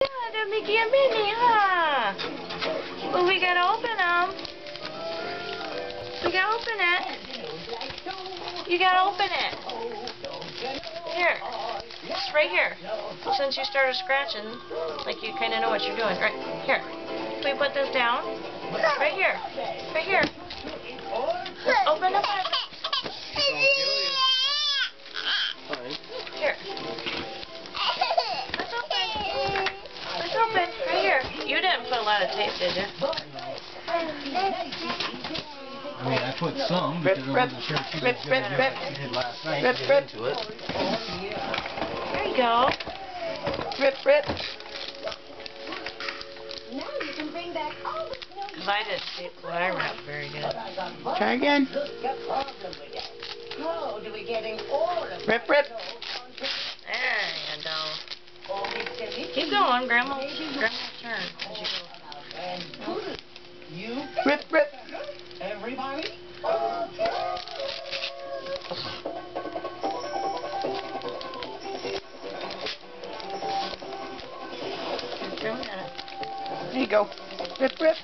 Yeah, they're Mickey and Minnie, huh? Well, we gotta open them. We gotta open it. You gotta open it. Here. It's right here. Since you started scratching, like you kind of know what you're doing. Right here. Can we put this down? Right here. Right here. Open the box. Here. Let's open. Let's open. Right here. You didn't put a lot of tape, did you? I mean, I put some because I wasn't sure if she was going to do what she did last night. Get into it. There you go. Rip, rip. Because I didn't tape what I wrapped very good. Try again. Rip, rip. There you go. Keep going, Grandma's turn as you go. Rip, rip. Everybody? There you go. Rip, rip.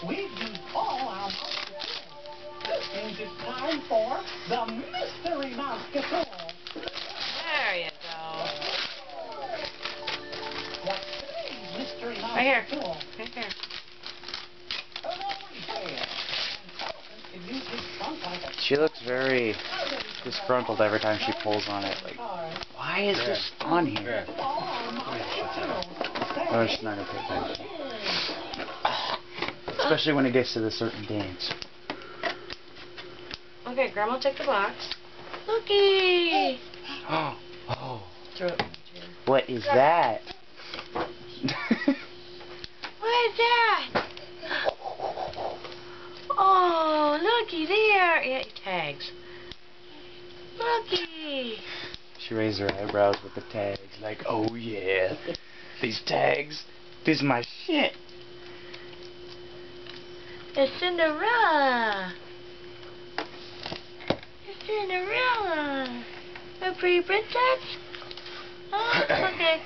We've used all our mouse control. This means it's time for the mystery mouse control. There you go. What's today's mystery mouse Right here. control? Right here. She looks very disgruntled every time she pulls on it. Like, why is this on here? Oh, she's not going to pay attention. Especially when it gets to the certain dance. Okay, Grandma, take the box. Looky! Oh. Throw it. What is that? What is that? Oh, looky there. Yeah, tags. Looky. She raised her eyebrows with the tags. Like, oh yeah. These tags. This is my shit. It's Cinderella. It's Cinderella. A pretty princess? Huh? Okay.